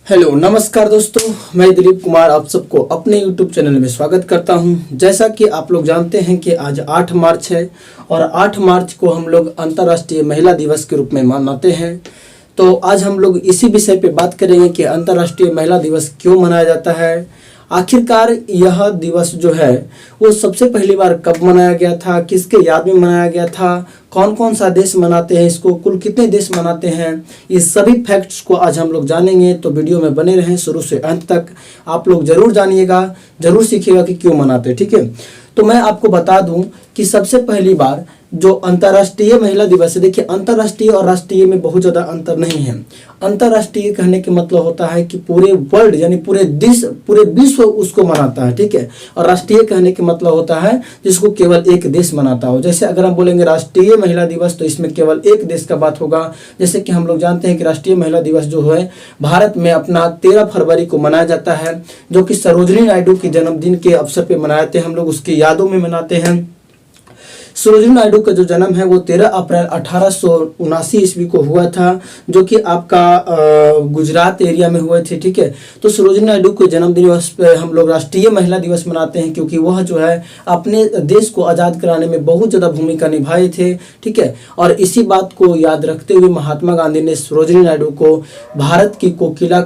Hello नमस्कार दोस्तों, मैं दिलीप कुमार आप सबको अपने YouTube चैनल में स्वागत करता हूं। जैसा कि आप लोग जानते हैं कि आज 8 मार्च है और 8 मार्च को हम लोग अंतर्राष्ट्रीय महिला दिवस के रूप में मनाते हैं। तो आज हम लोग इसी विषय पे बात करेंगे कि अंतर्राष्ट्रीय महिला दिवस क्यों मनाया जाता है, आखिरकार यह दिवस जो है वो सबसे पहली बार कब मनाया गया था, किसके याद में मनाया गया था, कौन कौन सा देश मनाते हैं इसको, कुल कितने देश मनाते हैं, ये सभी फैक्ट्स को आज हम लोग जानेंगे। तो वीडियो में बने रहें शुरू से अंत तक। आप लोग जरूर जानिएगा, जरूर सीखिएगा कि क्यों मनाते हैं। ठीक है, तो मैं आपको बता दूं कि सबसे पहली बार जो अंतर्राष्ट्रीय महिला दिवस है, देखिए अंतर्राष्ट्रीय और राष्ट्रीय में बहुत ज़्यादा अंतर नहीं है। अंतर्राष्ट्रीय कहने के मतलब होता है कि पूरे वर्ल्ड यानी पूरे विश्व उसको मनाता है। ठीक है, और राष्ट्रीय कहने के मतलब होता है जिसको केवल एक देश मनाता हो। जैसे अगर हम बोलेंगे राष्ट्रीय महिला दिवस तो इसमें केवल एक देश का बात होगा। जैसे कि हम लोग जानते हैं कि राष्ट्रीय महिला दिवस जो है भारत में अपना 13 फरवरी को मनाया जाता है, जो कि सरोजिनी नायडू के जन्मदिन के अवसर पर मनाए थे, हम लोग उसकी यादों में मनाते हैं। सरोजिनी नायडू का जो जन्म है वो 13 अप्रैल 1879 ईस्वी को हुआ था, जो कि आपका गुजरात एरिया में हुए थे। ठीक है, तो सरोजिनी नायडू के जन्म दिवस पे हम लोग राष्ट्रीय महिला दिवस मनाते हैं, क्योंकि वह जो है अपने देश को आज़ाद कराने में बहुत ज़्यादा भूमिका निभाए थे। ठीक है, और इसी बात को याद रखते हुए महात्मा गांधी ने सरोजिनी नायडू को भारत की कोकिला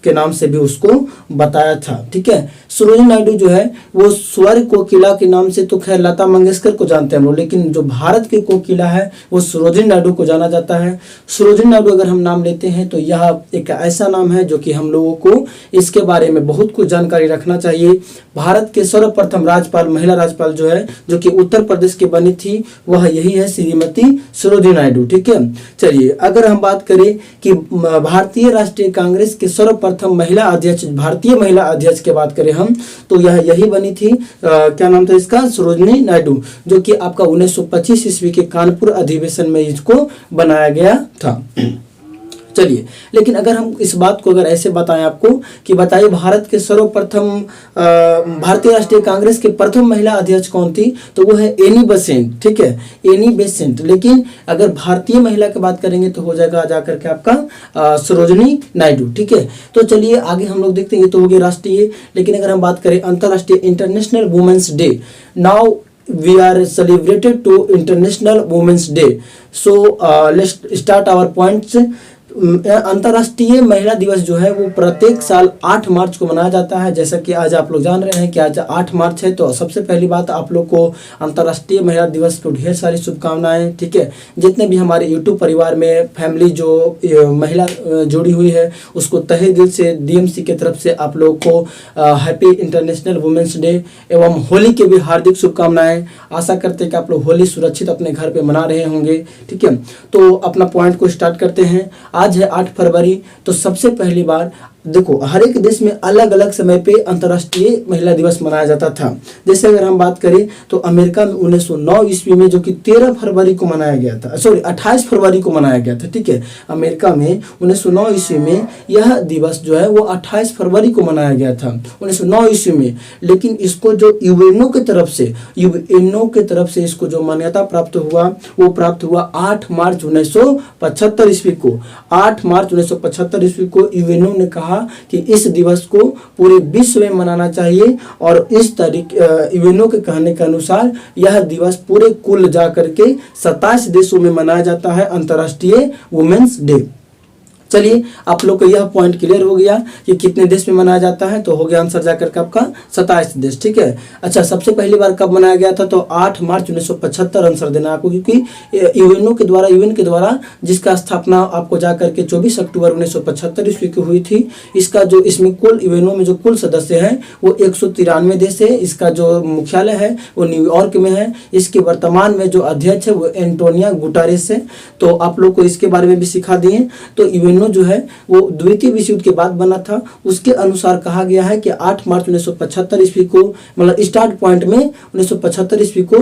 के नाम से भी उसको बताया था। ठीक है, सरोजिनी नायडू जो है वो स्वर कोकिला के नाम से तो खैर लता मंगेशकर को जानते हैं हम लोग, लेकिन जो भारत की कोकिला है वो सरोजिनी नायडू को जाना जाता है। सरोजिनी नायडू अगर हम नाम लेते हैं तो यह एक ऐसा नाम है जो कि हम लोगों को इसके बारे में बहुत कुछ जानकारी रखना चाहिए। भारत के सर्वप्रथम राज्यपाल, महिला राज्यपाल जो है, जो कि उत्तर प्रदेश की बनी थी, वह यही है श्रीमती सरोजिनी नायडू। ठीक है, चलिए अगर हम बात करें कि भारतीय राष्ट्रीय कांग्रेस के सर्वप्रथम महिला अध्यक्ष, भारतीय महिला अध्यक्ष की बात करें हम तो यह यही बनी थी। क्या नाम था इसका? सरोजिनी नायडू, जो कि आपका 1925 ईस्वी के कानपुर अधिवेशन में इसको बनाया गया था। चलिए, लेकिन अगर हम इस बात को अगर ऐसे बताएं आपको कि बताइए भारत के सर्वप्रथम भारतीय राष्ट्रीय कांग्रेस के प्रथम महिला अध्यक्ष कौन थी, तो वो है एनी बेसेंट। ठीक है, एनी बेसेंट। लेकिन अगर भारतीय महिला की बात करेंगे तो हो जाएगा जाकर के आपका सरोजिनी नायडू। ठीक है, तो चलिए आगे हम लोग देखते हैं। तो हो गया राष्ट्रीय, लेकिन अगर हम बात करें अंतर्राष्ट्रीय, international women's day, now we are celebrated to International Women's Day. So let's start our points. अंतर्राष्ट्रीय महिला दिवस जो है वो प्रत्येक साल 8 मार्च को मनाया जाता है। जैसा कि आज आप लोग जान रहे हैं कि आज 8 मार्च है, तो सबसे पहली बात आप लोग को अंतर्राष्ट्रीय महिला दिवस को ढेर सारी शुभकामनाएं। ठीक है, जितने भी हमारे यूट्यूब परिवार में फैमिली जो महिला जुड़ी हुई है उसको तहे दिल से DMC की तरफ से आप लोग को हैप्पी इंटरनेशनल वुमेन्स डे एवं होली के भी हार्दिक शुभकामनाएं। आशा करते हैं कि आप लोग होली सुरक्षित अपने घर पे मना रहे होंगे। ठीक है, तो अपना पॉइंट को स्टार्ट करते हैं। आज है 8 फरवरी, तो सबसे पहली बार देखो हर एक देश में अलग अलग समय पे अंतर्राष्ट्रीय महिला दिवस मनाया जाता था। जैसे अगर हम बात करें तो अमेरिका में 1909 ईस्वी में जो कि 13 फरवरी को मनाया गया था, सॉरी 28 फरवरी को मनाया गया था। ठीक है, अमेरिका में 1909 ईस्वी में यह दिवस जो है वो 28 फरवरी को मनाया गया था 1909 ईस्वी में। लेकिन इसको जो यूएनओ की तरफ से इसको जो मान्यता प्राप्त हुआ वो प्राप्त हुआ 8 मार्च 1975 ईस्वी को। 8 मार्च 1975 ईस्वी को यूएनओ ने कहा कि इस दिवस को पूरे विश्व में मनाना चाहिए, और इस तारीख यूएनओ के कहने के अनुसार यह दिवस पूरे कुल जाकर के 27 देशों में मनाया जाता है, अंतर्राष्ट्रीय वुमेन्स डे। चलिए आप लोग को यह पॉइंट क्लियर हो गया कि कितने देश में मनाया जाता है, तो हो गया आंसर जाकर के आपका 27 देश। ठीक है, अच्छा सबसे पहली बार कब मनाया गया था, तो 8 मार्च 1975 आंसर देना आपको, क्योंकि यूएन के द्वारा जिसका स्थापना आपको जाकर के 24 अक्टूबर 1975 ईस्वी को हुई थी। इसका जो इसमें कुल यूएनओ में जो कुल सदस्य हैं वो 193 देश है। इसका जो मुख्यालय है वो न्यूयॉर्क में है। इसके वर्तमान में जो अध्यक्ष है वो एंटोनियो गुटेरेस है। तो आप लोग को इसके बारे में भी सिखा दिए। तो यूएनओ जो है वो द्वितीय विश्व युद्ध के बाद बना था। उसके अनुसार कहा गया है कि 8 मार्च 1975 ईस्वी को, मतलब स्टार्ट पॉइंट में 1975 ईस्वी को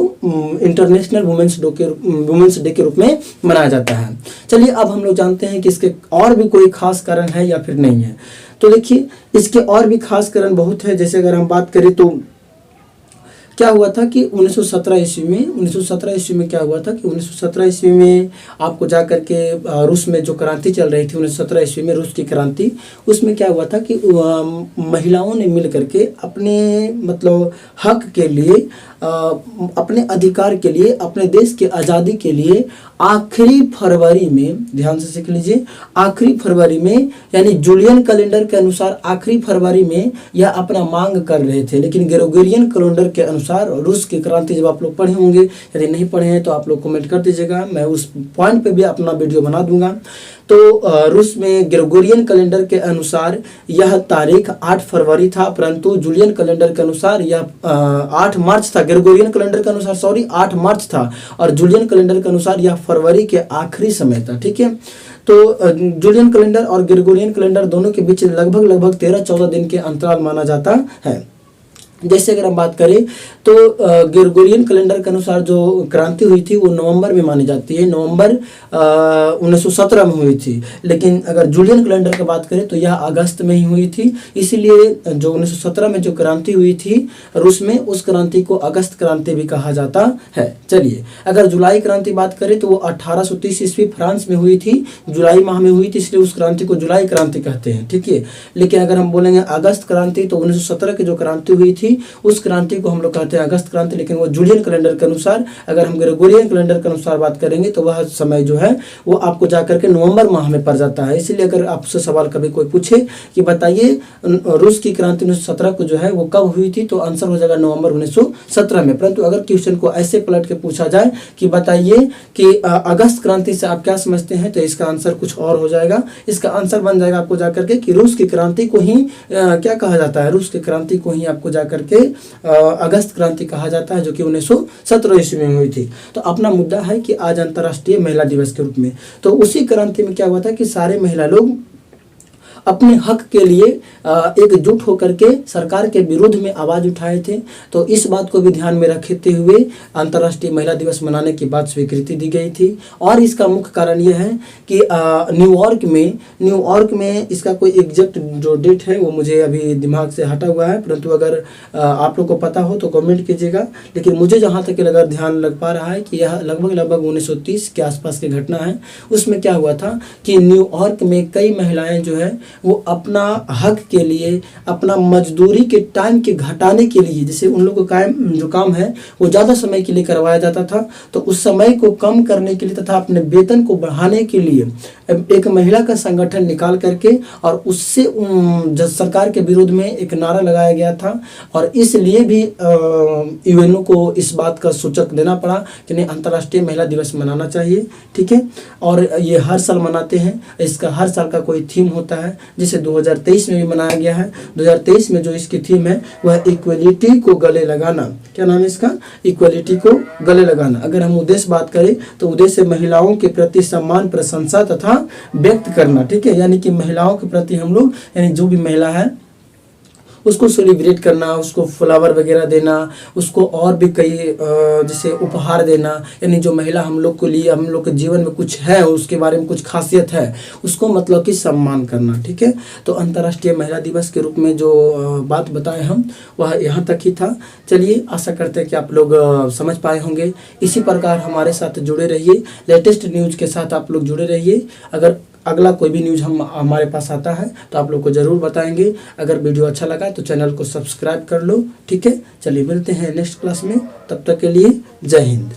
इंटरनेशनल वुमेन्स डे के रूप में मनाया जाता है। चलिए अब हम लोग जानते हैं कि इसके और भी कोई खास कारण है या फिर नहीं है। तो देखिए इसके और भी खास कारण बहुत है। जैसे अगर हम बात करें तो क्या हुआ था कि 1917 ईस्वी में क्या हुआ था कि 1917 ईस्वी में आपको जा करके रूस में जो क्रांति चल रही थी 1917 ईस्वी में रूस की क्रांति, उसमें क्या हुआ था कि महिलाओं ने मिल करके अपने मतलब हक के लिए, अपने अधिकार के लिए, अपने देश के आज़ादी के लिए आखिरी फरवरी में, ध्यान से सीख लीजिए, आखिरी फरवरी में यानी जूलियन कैलेंडर के अनुसार आखिरी फरवरी में यह अपना मांग कर रहे थे। लेकिन ग्रेगोरियन कैलेंडर के अनुसार रूस की क्रांति जब आप लोग पढ़े होंगे, यदि नहीं पढ़े हैं तो आप लोग कमेंट कर दीजिएगा, मैं उस पॉइंट पे भी अपना वीडियो बना दूंगा। तो रूस में ग्रेगोरियन कैलेंडर के अनुसार यह तारीख 8 फरवरी था, परंतु जूलियन कैलेंडर के अनुसार यह 8 मार्च था। ग्रेगोरियन कैलेंडर के अनुसार 8 मार्च था और जूलियन कैलेंडर के अनुसार यह फरवरी के आखिरी समय था। ठीक है, तो जूलियन कैलेंडर और ग्रेगोरियन कैलेंडर दोनों के बीच लगभग 13-14 दिन के अंतराल माना जाता है। जैसे अगर हम बात करें तो ग्रेगोरियन कैलेंडर के अनुसार जो क्रांति हुई थी वो नवंबर में मानी जाती है, नवंबर 1917 में हुई थी। लेकिन अगर जूलियन कैलेंडर की बात करें तो यह अगस्त में ही हुई थी। इसीलिए जो 1917 में जो क्रांति हुई थी रूस में, उस क्रांति को अगस्त क्रांति भी कहा जाता है। चलिए, अगर जुलाई क्रांति बात करें तो वो 1830 ईस्वी फ्रांस में हुई थी, जुलाई माह में हुई थी, इसलिए उस क्रांति को जुलाई क्रांति कहते हैं। ठीक है, लेकिन अगर हम बोलेंगे अगस्त क्रांति तो 1917 की जो क्रांति हुई थी उस क्रांति को हम लोग कहते हैं अगस्त क्रांति। लेकिन वो जूलियन कैलेंडर के अनुसार, अगर हम ग्रेगोरियन कैलेंडर के अनुसार बात करेंगे तो वह समय जो है वो आपको जाकर के नवंबर माह में पड़ जाता है। इसलिए अगर आपसे सवाल कभी कोई पूछे कि बताइए रूस की क्रांति 1917 को जो है वो कब हुई थी, तो आंसर हो जाएगा नवंबर 1917 में। परंतु अगर क्वेश्चन को ऐसे पलट के पूछा जाए कि बताइए कि अगस्त क्रांति से आप क्या समझते हैं, तो इसका आंसर कुछ और हो जाएगा। इसका आंसर बन जाएगा आपको जाकर के कि रूस की क्रांति को ही क्या कहा जाता है, रूस की क्रांति को ही आपको जाकर के अगस्त क्रांति कहा जाता है, जो कि 1917 ईस्वी में हुई थी। तो अपना मुद्दा है कि आज अंतर्राष्ट्रीय महिला दिवस के रूप में, तो उसी क्रांति में क्या हुआ था कि सारे महिला लोग अपने हक के लिए एकजुट होकर के सरकार के विरोध में आवाज उठाए थे। तो इस बात को भी ध्यान में रखते हुए अंतर्राष्ट्रीय महिला दिवस मनाने की बात स्वीकृति दी गई थी। और इसका मुख्य कारण यह है कि न्यूयॉर्क में इसका कोई एग्जैक्ट जो डेट है वो मुझे अभी दिमाग से हटा हुआ है, परंतु अगर आप लोग को पता हो तो कमेंट कीजिएगा। लेकिन मुझे जहाँ तक अगर ध्यान लग पा रहा है कि यह लगभग 1930 के आसपास की घटना है। उसमें क्या हुआ था कि न्यूयॉर्क में कई महिलाएं जो है वो अपना हक के लिए, अपना मजदूरी के टाइम के घटाने के लिए, जैसे उन लोगों का जो काम है वो ज़्यादा समय के लिए करवाया जाता था, तो उस समय को कम करने के लिए तथा अपने वेतन को बढ़ाने के लिए एक महिला का संगठन निकाल करके और उससे सरकार के विरोध में एक नारा लगाया गया था। और इसलिए भी यूएनओ को इस बात का सूचक देना पड़ा कि नहीं, अंतर्राष्ट्रीय महिला दिवस मनाना चाहिए। ठीक है, और ये हर साल मनाते हैं। इसका हर साल का कोई थीम होता है, जिसे 2023 में भी मनाया गया है। 2023 में जो इसकी थीम है वह इक्वलिटी को गले लगाना। क्या नाम है इसका? इक्वलिटी को गले लगाना। अगर हम उद्देश्य बात करें तो उद्देश्य महिलाओं के प्रति सम्मान, प्रशंसा तथा व्यक्त करना। ठीक है, यानी कि महिलाओं के प्रति हम लोग, यानी जो भी महिला है उसको सेलिब्रेट करना, उसको फ्लावर वगैरह देना, उसको और भी कई जैसे उपहार देना, यानी जो महिला हम लोग के लिए, हम लोग के जीवन में कुछ है, उसके बारे में कुछ खासियत है, उसको मतलब कि सम्मान करना। ठीक है, तो अंतर्राष्ट्रीय महिला दिवस के रूप में जो बात बताए हम वह यहाँ तक ही था। चलिए, आशा करते हैं कि आप लोग समझ पाए होंगे। इसी प्रकार हमारे साथ जुड़े रहिए, लेटेस्ट न्यूज़ के साथ आप लोग जुड़े रहिए। अगर अगला कोई भी न्यूज़ हमारे पास आता है तो आप लोग को ज़रूर बताएंगे। अगर वीडियो अच्छा लगा तो चैनल को सब्सक्राइब कर लो। ठीक है, चलिए मिलते हैं नेक्स्ट क्लास में, तब तक के लिए जय हिंद।